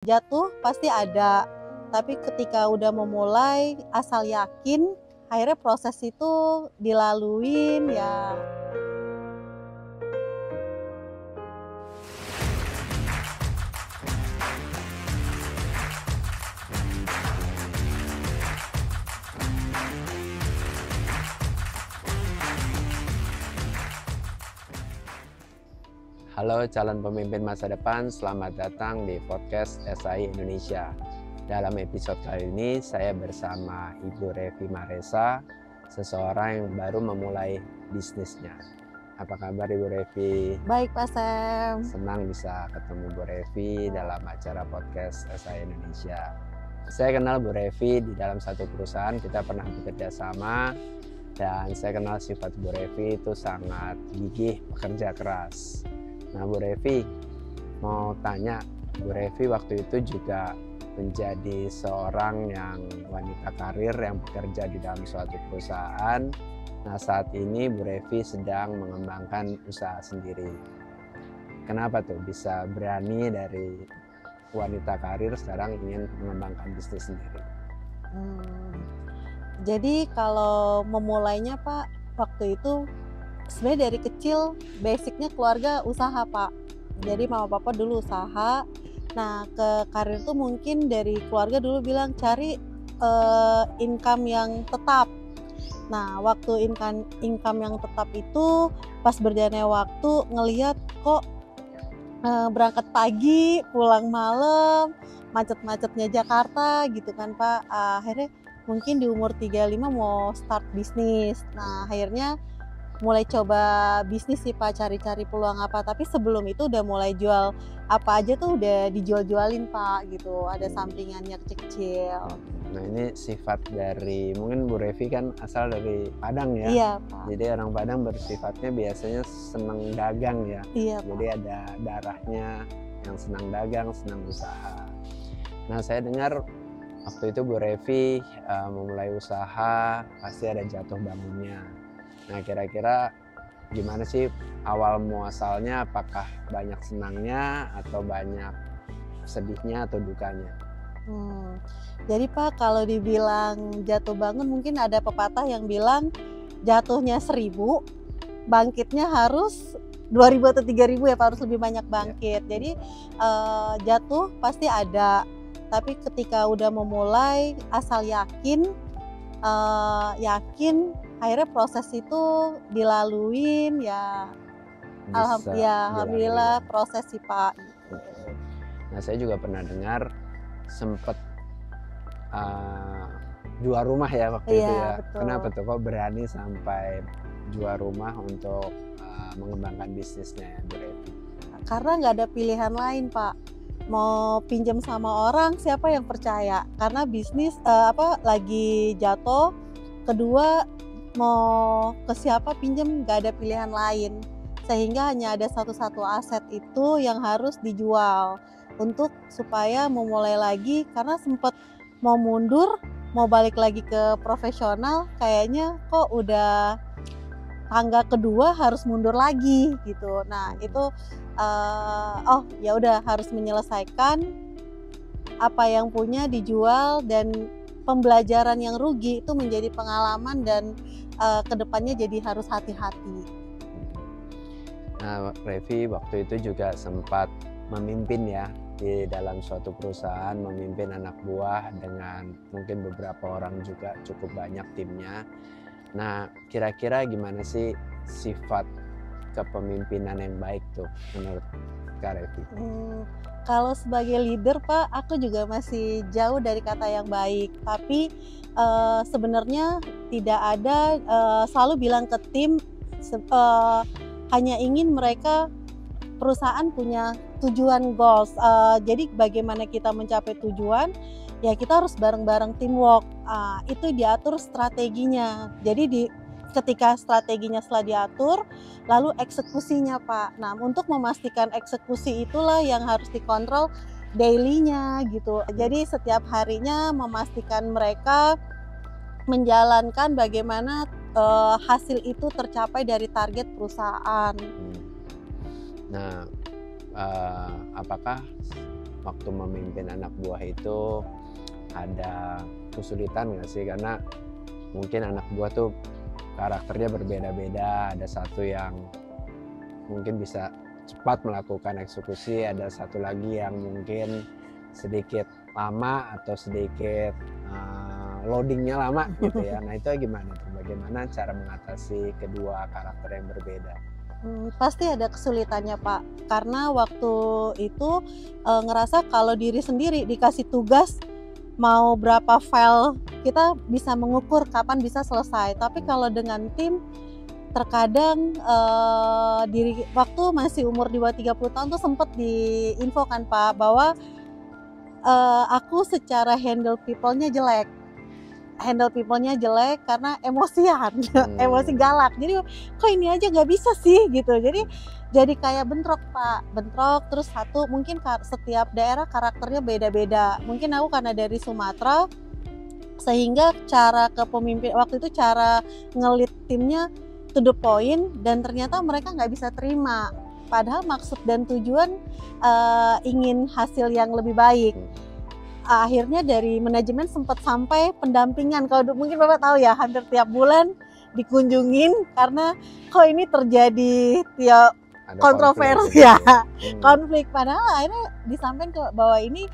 Jatuh pasti ada, tapi ketika udah memulai asal yakin, akhirnya proses itu dilaluin ya. Halo calon pemimpin masa depan, selamat datang di podcast SAI Indonesia. Dalam episode kali ini saya bersama Ibu Revi Maresa, seseorang yang baru memulai bisnisnya. Apa kabar Ibu Revi? Baik Pak Sam. Senang bisa ketemu Bu Revi dalam acara podcast SAI Indonesia. Saya kenal Bu Revi di dalam satu perusahaan, kita pernah bekerja sama. Dan saya kenal sifat Bu Revi itu sangat gigih, pekerja keras. Nah Bu Revi, mau tanya, Bu Revi waktu itu juga menjadi seorang yang wanita karir yang bekerja di dalam suatu perusahaan. Nah saat ini Bu Revi sedang mengembangkan usaha sendiri. Kenapa tuh bisa berani dari wanita karir sekarang ingin mengembangkan bisnis sendiri? Jadi kalau memulainya Pak, waktu itu sebenarnya dari kecil basicnya keluarga usaha Pak. Jadi mama papa dulu usaha. Nah ke karir tuh mungkin dari keluarga dulu bilang cari income yang tetap. Nah waktu income yang tetap itu pas berjalannya waktu ngelihat kok berangkat pagi pulang malam, macet-macetnya Jakarta gitu kan Pak. Akhirnya mungkin di umur 35 mau start bisnis. Nah akhirnya mulai coba bisnis sih Pak, cari-cari peluang apa. Tapi sebelum itu udah mulai jual apa aja tuh udah dijual-jualin Pak gitu. Ada sampingannya kecil-kecil. Nah ini sifat dari, mungkin Bu Revi kan asal dari Padang ya? Iya Pak. Jadi orang Padang bersifatnya biasanya senang dagang ya? Iya Pak. Jadi ada darahnya yang senang dagang, senang usaha. Nah saya dengar waktu itu Bu Revi memulai usaha pasti ada jatuh bangunnya. Nah kira-kira gimana sih awal muasalnya, apakah banyak senangnya atau banyak sedihnya atau dukanya? Jadi Pak kalau dibilang jatuh bangun mungkin ada pepatah yang bilang jatuhnya 1000, bangkitnya harus 2000 atau 3000 ya Pak, harus lebih banyak bangkit. Jadi jatuh pasti ada, tapi ketika udah memulai asal yakin, akhirnya proses itu dilaluin ya. Alhamdulillah proses sih Pak. Nah saya juga pernah dengar sempet jual rumah ya waktu itu ya. Betul. Kenapa tuh kok berani sampai jual rumah untuk mengembangkan bisnisnya ya Bu Revi? Karena nggak ada pilihan lain Pak. Mau pinjam sama orang siapa yang percaya? Karena bisnis lagi jatuh. Kedua mau ke siapa pinjam, nggak ada pilihan lain. Sehingga hanya ada satu-satu aset itu yang harus dijual untuk supaya memulai lagi. Karena sempat mau mundur, mau balik lagi ke profesional, kayaknya kok udah tangga kedua harus mundur lagi gitu. Nah itu ya udah harus menyelesaikan apa yang punya dijual, dan pembelajaran yang rugi itu menjadi pengalaman dan kedepannya jadi harus hati-hati. Nah Revi waktu itu juga sempat memimpin ya di dalam suatu perusahaan, memimpin anak buah dengan mungkin beberapa orang juga, cukup banyak timnya. Nah kira-kira gimana sih sifat kepemimpinan yang baik tuh menurut Kak Revi? Kalau sebagai leader Pak, aku juga masih jauh dari kata yang baik. Tapi sebenarnya tidak ada, selalu bilang ke tim hanya ingin mereka perusahaan punya tujuan goals. Jadi bagaimana kita mencapai tujuan, ya kita harus bareng-bareng teamwork. Itu diatur strateginya. Jadi ketika strateginya setelah diatur, lalu eksekusinya Pak. Nah untuk memastikan eksekusi itulah yang harus dikontrol daily-nya gitu. Jadi setiap harinya memastikan mereka menjalankan bagaimana hasil itu tercapai dari target perusahaan. Nah apakah waktu memimpin anak buah itu ada kesulitan nggak sih? Karena mungkin anak buah tuh karakternya berbeda-beda, ada satu yang mungkin bisa cepat melakukan eksekusi, ada satu lagi yang mungkin sedikit lama atau sedikit loadingnya lama gitu ya. Nah itu gimana tuh? Bagaimana cara mengatasi kedua karakter yang berbeda? Pasti ada kesulitannya Pak, karena waktu itu ngerasa kalau diri sendiri dikasih tugas mau berapa file kita bisa mengukur kapan bisa selesai. Tapi kalau dengan tim terkadang diri waktu masih umur di bawah 30 tahun tuh sempat diinfokan Pak bahwa aku secara handle people-nya jelek karena emosian, emosi galak. Jadi kok ini aja nggak bisa sih gitu. Jadi kayak bentrok Pak, terus satu mungkin setiap daerah karakternya beda-beda. Mungkin aku karena dari Sumatera sehingga cara kepemimpin waktu itu cara ngelit timnya to the point dan ternyata mereka nggak bisa terima. Padahal maksud dan tujuan ingin hasil yang lebih baik. Akhirnya dari manajemen sempat sampai pendampingan, kalau mungkin Bapak tahu ya, hampir tiap bulan dikunjungin karena kok ini terjadi tiap kontroversi ya, konflik. Padahal akhirnya disampaikan ke bahwa ini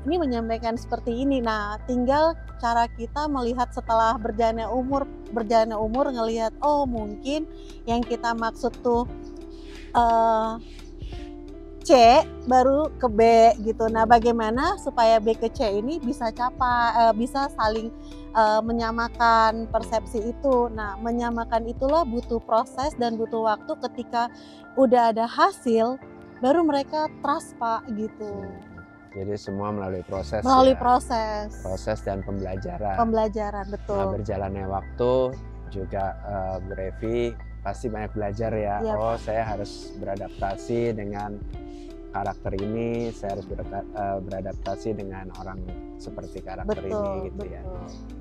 menyampaikan seperti ini. Nah tinggal cara kita melihat setelah berjalannya umur ngelihat oh mungkin yang kita maksud tuh C baru ke B gitu. Nah, bagaimana supaya B ke C ini bisa bisa saling menyamakan persepsi itu. Nah, menyamakan itulah butuh proses dan butuh waktu. Ketika udah ada hasil, baru mereka trust Pak gitu. Jadi semua melalui proses. Proses dan pembelajaran. Betul. Nah, berjalannya waktu juga Bu Revi pasti banyak belajar ya. Iya, oh, saya harus beradaptasi dengan karakter ini, saya harus beradaptasi dengan orang seperti karakter ini gitu ya.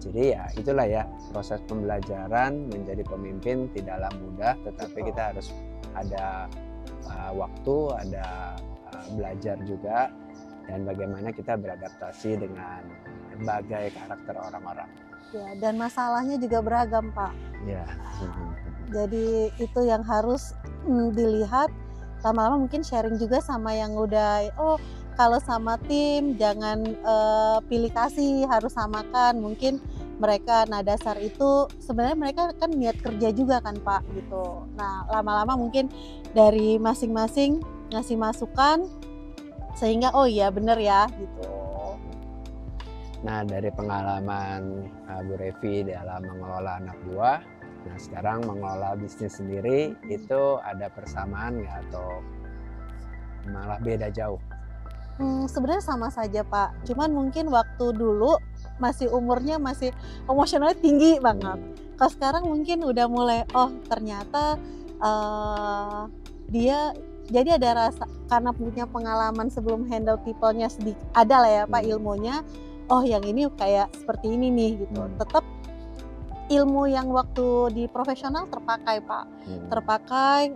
Jadi ya itulah ya, proses pembelajaran menjadi pemimpin tidaklah mudah, tetapi kita harus ada waktu, ada belajar juga, dan bagaimana kita beradaptasi dengan berbagai karakter orang-orang. Ya, dan masalahnya juga beragam Pak. Ya. Jadi itu yang harus dilihat. Lama-lama mungkin sharing juga sama yang udah, oh kalau sama tim jangan pilih kasih, harus samakan. Mungkin mereka, nah dasar itu sebenarnya mereka kan niat kerja juga kan Pak gitu. Nah lama-lama mungkin dari masing-masing ngasih masukan sehingga oh iya bener ya gitu. Nah dari pengalaman Bu Revi dalam mengelola anak buah, nah sekarang mengelola bisnis sendiri, itu ada persamaan nggak atau malah beda jauh? Sebenarnya sama saja Pak, cuman mungkin waktu dulu masih umurnya masih emosionalnya tinggi banget. Kalau sekarang mungkin udah mulai oh ternyata dia jadi ada rasa karena punya pengalaman sebelum handle people-nya sedikit ada lah ya Pak ilmunya. Oh yang ini kayak seperti ini nih gitu. Tetap ilmu yang waktu di profesional terpakai Pak, terpakai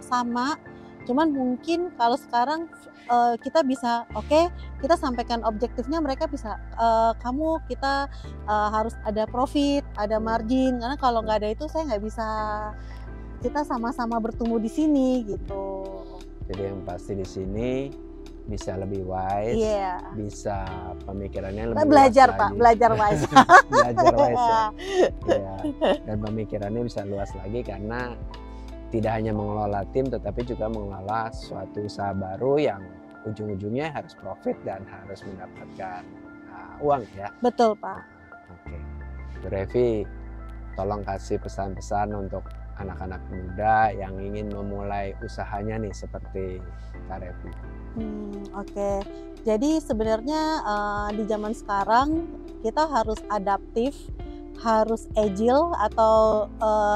sama. Cuman mungkin kalau sekarang kita bisa kita sampaikan objektifnya, mereka bisa kita harus ada profit, ada margin, karena kalau nggak ada itu saya nggak bisa kita sama-sama bertumbuh di sini gitu. Jadi yang pasti di sini bisa lebih wise, bisa pemikirannya lebih belajar luas Pak, lagi. belajar wise. Belajar wise ya. Dan pemikirannya bisa luas lagi karena tidak hanya mengelola tim tetapi juga mengelola suatu usaha baru yang ujung-ujungnya harus profit dan harus mendapatkan uang ya. Betul Pak. Oke. Bu Revi, tolong kasih pesan-pesan untuk anak-anak muda yang ingin memulai usahanya nih seperti Kak Revi. Oke. Jadi sebenarnya di zaman sekarang kita harus adaptif, harus agile atau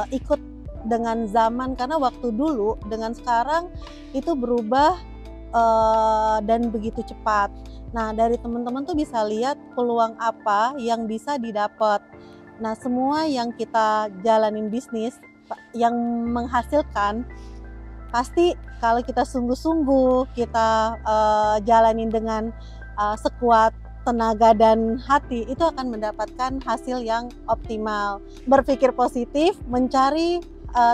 ikut dengan zaman, karena waktu dulu dengan sekarang itu berubah dan begitu cepat. Nah dari teman-teman tuh bisa lihat peluang apa yang bisa didapat. Nah semua yang kita jalanin bisnis yang menghasilkan pasti kalau kita sungguh-sungguh, kita jalanin dengan sekuat tenaga dan hati, itu akan mendapatkan hasil yang optimal. Berpikir positif, mencari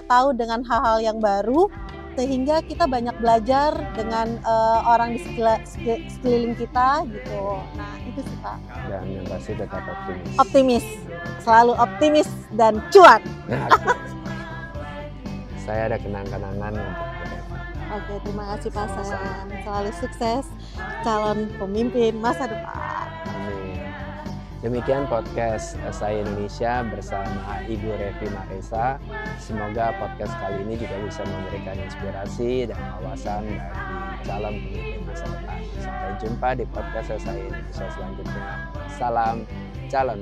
tahu dengan hal-hal yang baru, sehingga kita banyak belajar dengan orang di sekeliling kita gitu. Nah itu sih Pak. Dan yang pasti tetap optimis. Optimis, selalu optimis dan cuan. Saya ada kenang-kenangan untuk Bu Revi. Oke, terima kasih Pak San. Selalu sukses calon pemimpin masa depan. Amin. Demikian podcast SAI Indonesia bersama Ibu Revi Maresa. Semoga podcast kali ini juga bisa memberikan inspirasi dan wawasan bagi calon pemimpin masa depan. Sampai jumpa di podcast SAI Indonesia selanjutnya. Salam calon